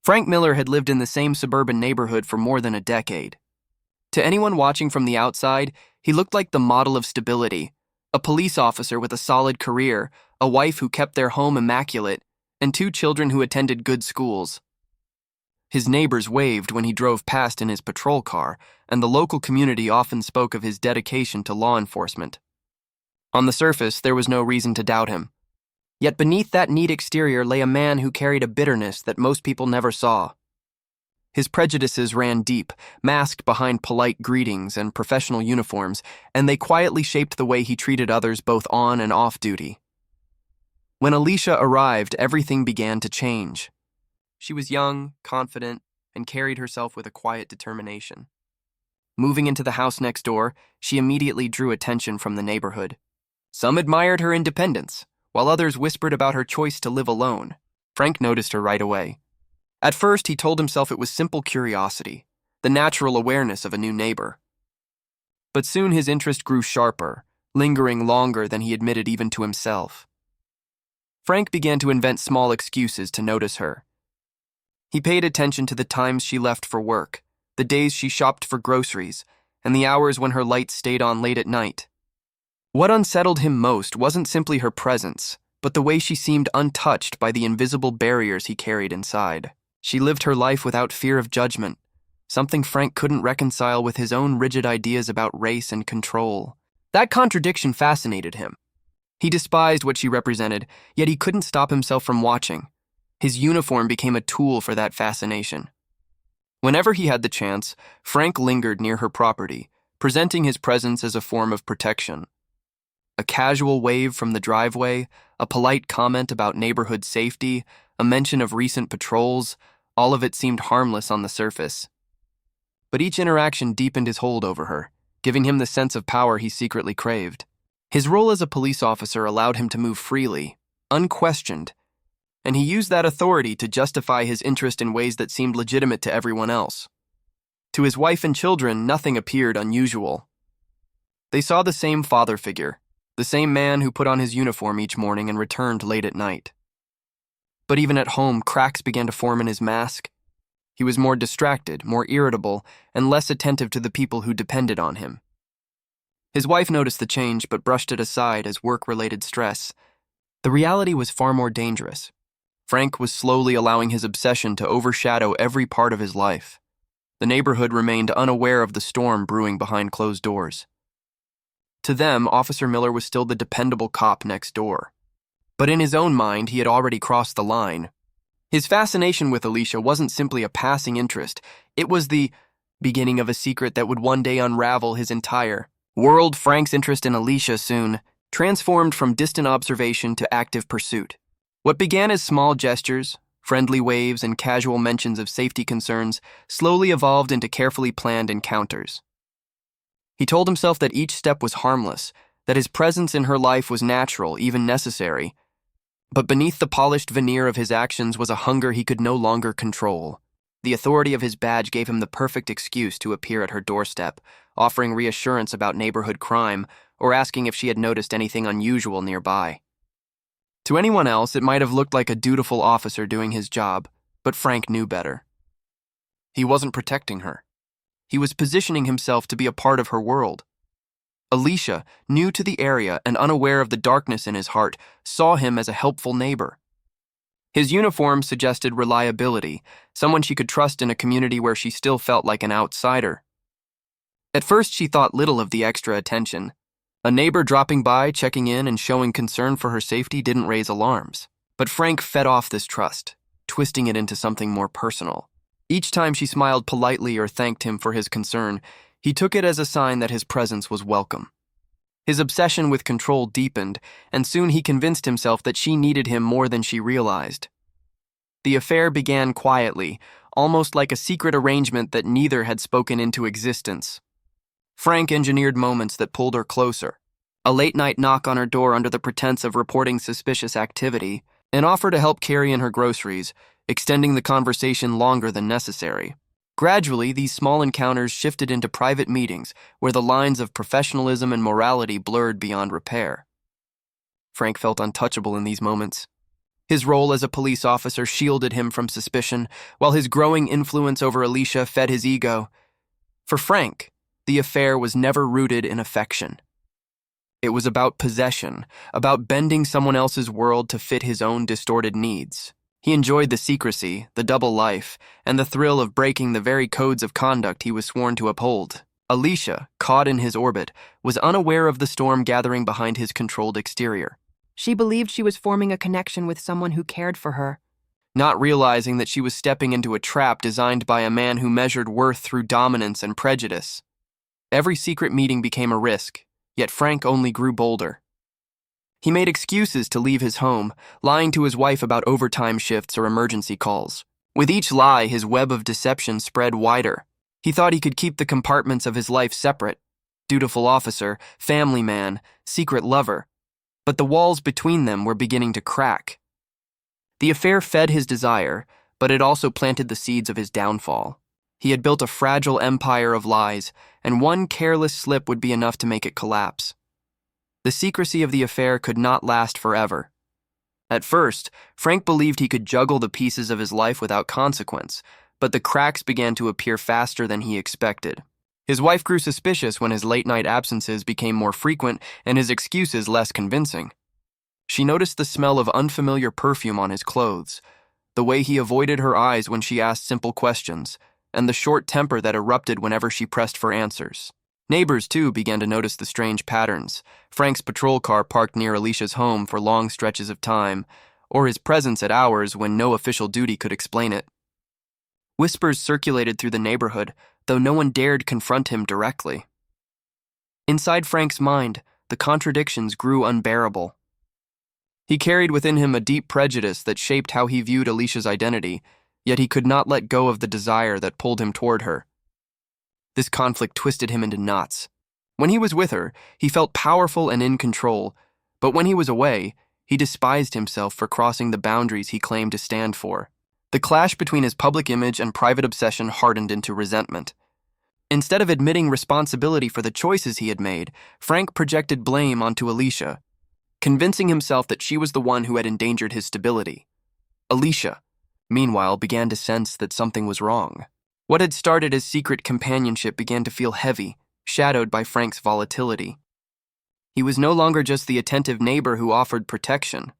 Frank Miller had lived in the same suburban neighborhood for more than a decade. To anyone watching from the outside, he looked like the model of stability, a police officer with a solid career, a wife who kept their home immaculate, and two children who attended good schools. His neighbors waved when he drove past in his patrol car, and the local community often spoke of his dedication to law enforcement. On the surface, there was no reason to doubt him. Yet beneath that neat exterior lay a man who carried a bitterness that most people never saw. His prejudices ran deep, masked behind polite greetings and professional uniforms, and they quietly shaped the way he treated others both on and off duty. When Alisha arrived, everything began to change. She was young, confident, and carried herself with a quiet determination. Moving into the house next door, she immediately drew attention from the neighborhood. Some admired her independence, while others whispered about her choice to live alone. Frank noticed her right away. At first, he told himself it was simple curiosity, the natural awareness of a new neighbor. But soon his interest grew sharper, lingering longer than he admitted even to himself. Frank began to invent small excuses to notice her. He paid attention to the times she left for work, the days she shopped for groceries, and the hours when her lights stayed on late at night. What unsettled him most wasn't simply her presence, but the way she seemed untouched by the invisible barriers he carried inside. She lived her life without fear of judgment, something Frank couldn't reconcile with his own rigid ideas about race and control. That contradiction fascinated him. He despised what she represented, yet he couldn't stop himself from watching. His uniform became a tool for that fascination. Whenever he had the chance, Frank lingered near her property, presenting his presence as a form of protection. A casual wave from the driveway, a polite comment about neighborhood safety, a mention of recent patrols, all of it seemed harmless on the surface. But each interaction deepened his hold over her, giving him the sense of power he secretly craved. His role as a police officer allowed him to move freely, unquestioned, and he used that authority to justify his interest in ways that seemed legitimate to everyone else. To his wife and children, nothing appeared unusual. They saw the same father figure, the same man who put on his uniform each morning and returned late at night. But even at home, cracks began to form in his mask. He was more distracted, more irritable, and less attentive to the people who depended on him. His wife noticed the change but brushed it aside as work-related stress. The reality was far more dangerous. Frank was slowly allowing his obsession to overshadow every part of his life. The neighborhood remained unaware of the storm brewing behind closed doors. To them, Officer Miller was still the dependable cop next door. But in his own mind, he had already crossed the line. His fascination with Alisha wasn't simply a passing interest. It was the beginning of a secret that would one day unravel his entire world. Frank's interest in Alisha soon transformed from distant observation to active pursuit. What began as small gestures, friendly waves, and casual mentions of safety concerns slowly evolved into carefully planned encounters. He told himself that each step was harmless, that his presence in her life was natural, even necessary. But beneath the polished veneer of his actions was a hunger he could no longer control. The authority of his badge gave him the perfect excuse to appear at her doorstep, offering reassurance about neighborhood crime or asking if she had noticed anything unusual nearby. To anyone else, it might have looked like a dutiful officer doing his job, but Frank knew better. He wasn't protecting her. He was positioning himself to be a part of her world. Alisha, new to the area and unaware of the darkness in his heart, saw him as a helpful neighbor. His uniform suggested reliability, someone she could trust in a community where she still felt like an outsider. At first, she thought little of the extra attention. A neighbor dropping by, checking in, and showing concern for her safety didn't raise alarms. But Frank fed off this trust, twisting it into something more personal. Each time she smiled politely or thanked him for his concern, he took it as a sign that his presence was welcome. His obsession with control deepened, and soon he convinced himself that she needed him more than she realized. The affair began quietly, almost like a secret arrangement that neither had spoken into existence. Frank engineered moments that pulled her closer. A late-night knock on her door under the pretense of reporting suspicious activity, an offer to help carry in her groceries, extending the conversation longer than necessary. Gradually, these small encounters shifted into private meetings where the lines of professionalism and morality blurred beyond repair. Frank felt untouchable in these moments. His role as a police officer shielded him from suspicion, while his growing influence over Alisha fed his ego. For Frank, the affair was never rooted in affection. It was about possession, about bending someone else's world to fit his own distorted needs. He enjoyed the secrecy, the double life, and the thrill of breaking the very codes of conduct he was sworn to uphold. Alisha, caught in his orbit, was unaware of the storm gathering behind his controlled exterior. She believed she was forming a connection with someone who cared for her, Not realizing that she was stepping into a trap designed by a man who measured worth through dominance and prejudice. Every secret meeting became a risk, yet Frank only grew bolder. He made excuses to leave his home, lying to his wife about overtime shifts or emergency calls. With each lie, his web of deception spread wider. He thought he could keep the compartments of his life separate: dutiful officer, family man, secret lover. But the walls between them were beginning to crack. The affair fed his desire, but it also planted the seeds of his downfall. He had built a fragile empire of lies, and one careless slip would be enough to make it collapse. The secrecy of the affair could not last forever. At first, Frank believed he could juggle the pieces of his life without consequence, but the cracks began to appear faster than he expected. His wife grew suspicious when his late-night absences became more frequent and his excuses less convincing. She noticed the smell of unfamiliar perfume on his clothes, the way he avoided her eyes when she asked simple questions, and the short temper that erupted whenever she pressed for answers. Neighbors, too, began to notice the strange patterns: Frank's patrol car parked near Alicia's home for long stretches of time, or his presence at hours when no official duty could explain it. Whispers circulated through the neighborhood, though no one dared confront him directly. Inside Frank's mind, the contradictions grew unbearable. He carried within him a deep prejudice that shaped how he viewed Alicia's identity, yet he could not let go of the desire that pulled him toward her. This conflict twisted him into knots. When he was with her, he felt powerful and in control, but when he was away, he despised himself for crossing the boundaries he claimed to stand for. The clash between his public image and private obsession hardened into resentment. Instead of admitting responsibility for the choices he had made, Frank projected blame onto Alisha, convincing himself that she was the one who had endangered his stability. Alisha, meanwhile, began to sense that something was wrong. What had started as secret companionship began to feel heavy, shadowed by Frank's volatility. He was no longer just the attentive neighbor who offered protection.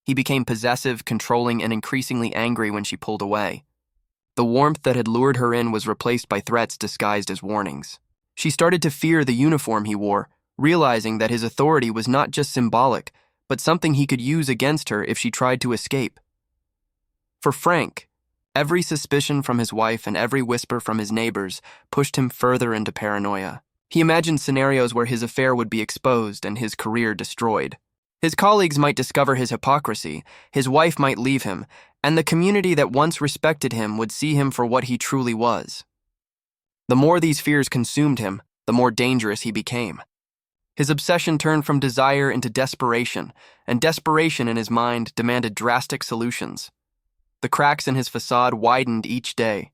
He became possessive, controlling, and increasingly angry when she pulled away. The warmth that had lured her in was replaced by threats disguised as warnings. She started to fear the uniform he wore, realizing that his authority was not just symbolic, but something he could use against her if she tried to escape. For Frank, every suspicion from his wife and every whisper from his neighbors pushed him further into paranoia. He imagined scenarios where his affair would be exposed and his career destroyed. His colleagues might discover his hypocrisy, his wife might leave him, and the community that once respected him would see him for what he truly was. The more these fears consumed him, the more dangerous he became. His obsession turned from desire into desperation, and desperation in his mind demanded drastic solutions. The cracks in his facade widened each day.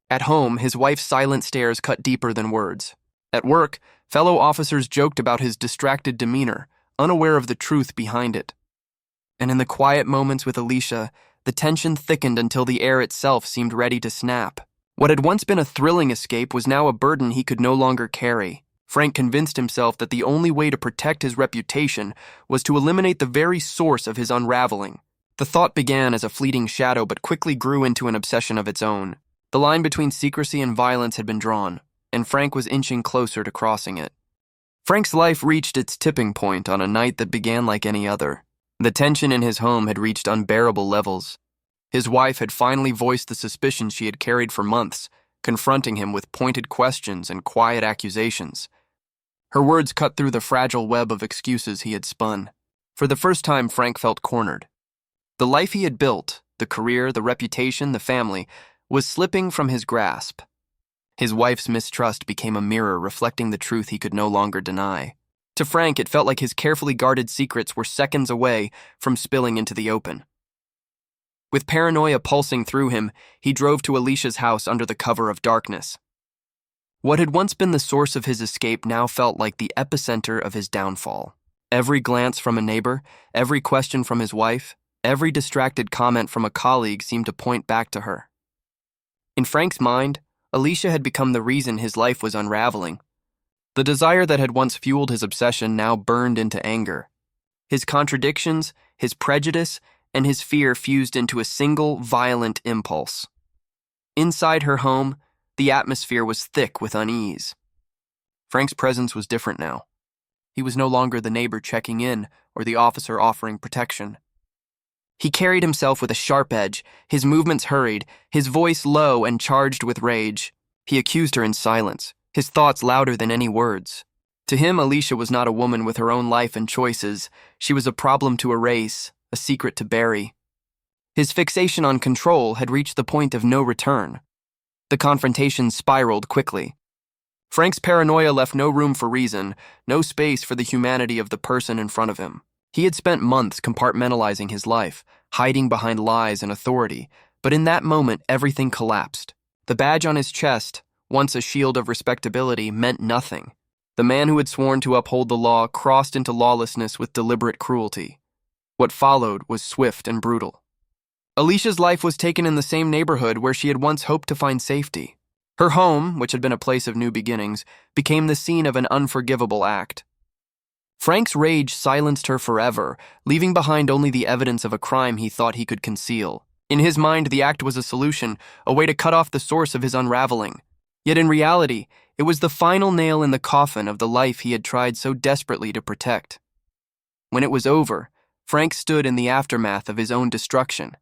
At home, his wife's silent stares cut deeper than words. At work, fellow officers joked about his distracted demeanor, unaware of the truth behind it. And in the quiet moments with Alisha, the tension thickened until the air itself seemed ready to snap. What had once been a thrilling escape was now a burden he could no longer carry. Frank convinced himself that the only way to protect his reputation was to eliminate the very source of his unraveling. The thought began as a fleeting shadow but quickly grew into an obsession of its own. The line between secrecy and violence had been drawn, and Frank was inching closer to crossing it. Frank's life reached its tipping point on a night that began like any other. The tension in his home had reached unbearable levels. His wife had finally voiced the suspicions she had carried for months, confronting him with pointed questions and quiet accusations. Her words cut through the fragile web of excuses he had spun. For the first time, Frank felt cornered. The life he had built, the career, the reputation, the family, was slipping from his grasp. His wife's mistrust became a mirror reflecting the truth he could no longer deny. To Frank, it felt like his carefully guarded secrets were seconds away from spilling into the open. With paranoia pulsing through him, he drove to Alicia's house under the cover of darkness. What had once been the source of his escape now felt like the epicenter of his downfall. Every glance from a neighbor, every question from his wife, Every distracted comment from a colleague seemed to point back to her. In Frank's mind, Alisha had become the reason his life was unraveling. The desire that had once fueled his obsession now burned into anger. His contradictions, his prejudice, and his fear fused into a single, violent impulse. Inside her home, the atmosphere was thick with unease. Frank's presence was different now. He was no longer the neighbor checking in or the officer offering protection. He carried himself with a sharp edge, his movements hurried, his voice low and charged with rage. He accused her in silence, his thoughts louder than any words. To him, Alisha was not a woman with her own life and choices. She was a problem to erase, a secret to bury. His fixation on control had reached the point of no return. The confrontation spiraled quickly. Frank's paranoia left no room for reason, no space for the humanity of the person in front of him. He had spent months compartmentalizing his life, hiding behind lies and authority, but in that moment everything collapsed. The badge on his chest, once a shield of respectability, meant nothing. The man who had sworn to uphold the law crossed into lawlessness with deliberate cruelty. What followed was swift and brutal. Alisha's life was taken in the same neighborhood where she had once hoped to find safety. Her home, which had been a place of new beginnings, became the scene of an unforgivable act. Frank's rage silenced her forever, leaving behind only the evidence of a crime he thought he could conceal. In his mind, the act was a solution, a way to cut off the source of his unraveling. Yet in reality, it was the final nail in the coffin of the life he had tried so desperately to protect. When it was over, Frank stood in the aftermath of his own destruction.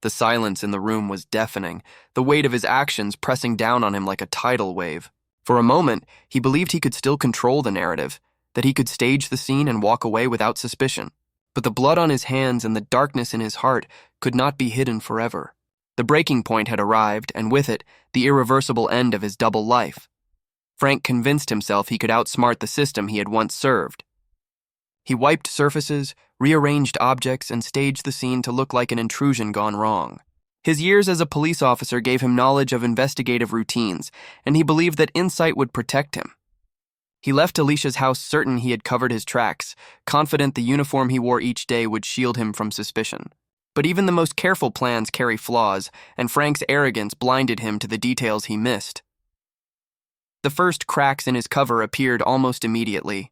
The silence in the room was deafening, the weight of his actions pressing down on him like a tidal wave. For a moment, he believed he could still control the narrative, that he could stage the scene and walk away without suspicion. But the blood on his hands and the darkness in his heart could not be hidden forever. The breaking point had arrived, and with it, the irreversible end of his double life. Frank convinced himself he could outsmart the system he had once served. He wiped surfaces, rearranged objects, and staged the scene to look like an intrusion gone wrong. His years as a police officer gave him knowledge of investigative routines, and he believed that insight would protect him. He left Alisha's house certain he had covered his tracks, confident the uniform he wore each day would shield him from suspicion. But even the most careful plans carry flaws, and Frank's arrogance blinded him to the details he missed. The first cracks in his cover appeared almost immediately.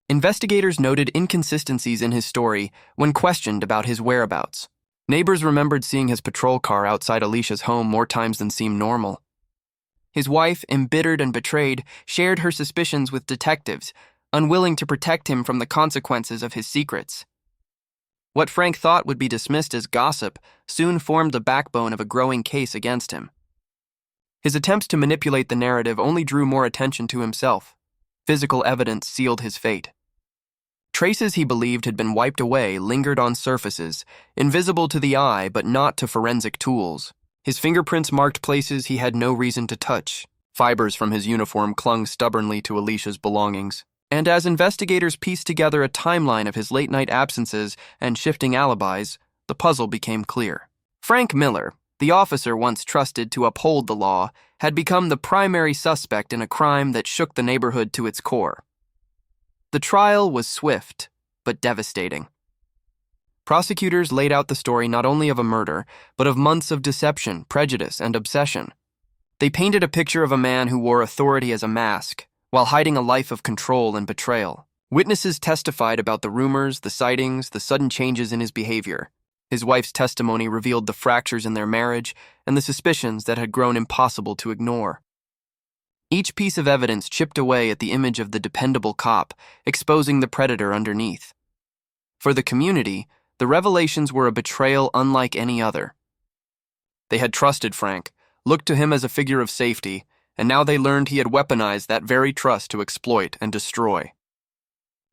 Investigators noted inconsistencies in his story when questioned about his whereabouts. Neighbors remembered seeing his patrol car outside Alisha's home more times than seemed normal. His wife, embittered and betrayed, shared her suspicions with detectives, unwilling to protect him from the consequences of his secrets. What Frank thought would be dismissed as gossip soon formed the backbone of a growing case against him. His attempts to manipulate the narrative only drew more attention to himself. Physical evidence sealed his fate. Traces he believed had been wiped away lingered on surfaces, invisible to the eye but not to forensic tools. His fingerprints marked places he had no reason to touch. Fibers from his uniform clung stubbornly to Alisha's belongings. And as investigators pieced together a timeline of his late-night absences and shifting alibis, the puzzle became clear. Frank Miller, the officer once trusted to uphold the law, had become the primary suspect in a crime that shook the neighborhood to its core. The trial was swift, but devastating. Prosecutors laid out the story not only of a murder, but of months of deception, prejudice, and obsession. They painted a picture of a man who wore authority as a mask, while hiding a life of control and betrayal. Witnesses testified about the rumors, the sightings, the sudden changes in his behavior. His wife's testimony revealed the fractures in their marriage and the suspicions that had grown impossible to ignore. Each piece of evidence chipped away at the image of the dependable cop, exposing the predator underneath. For the community, the revelations were a betrayal unlike any other. They had trusted Frank, looked to him as a figure of safety, and now they learned he had weaponized that very trust to exploit and destroy.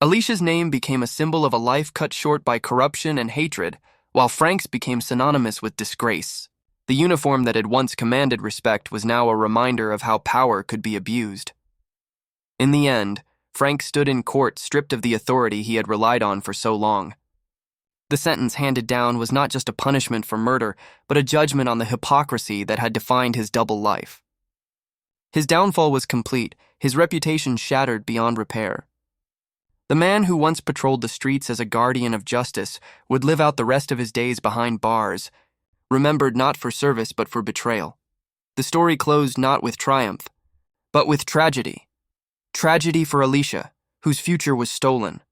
Alisha's name became a symbol of a life cut short by corruption and hatred, while Frank's became synonymous with disgrace. The uniform that had once commanded respect was now a reminder of how power could be abused. In the end, Frank stood in court stripped of the authority he had relied on for so long. The sentence handed down was not just a punishment for murder, but a judgment on the hypocrisy that had defined his double life. His downfall was complete, his reputation shattered beyond repair. The man who once patrolled the streets as a guardian of justice would live out the rest of his days behind bars, remembered not for service but for betrayal. The story closed not with triumph, but with tragedy. Tragedy for Alisha, whose future was stolen.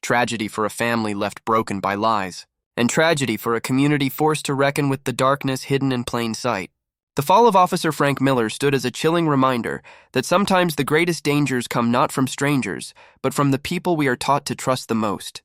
Tragedy for a family left broken by lies. And tragedy for a community forced to reckon with the darkness hidden in plain sight. The fall of Officer Frank Miller stood as a chilling reminder that sometimes the greatest dangers come not from strangers, but from the people we are taught to trust the most.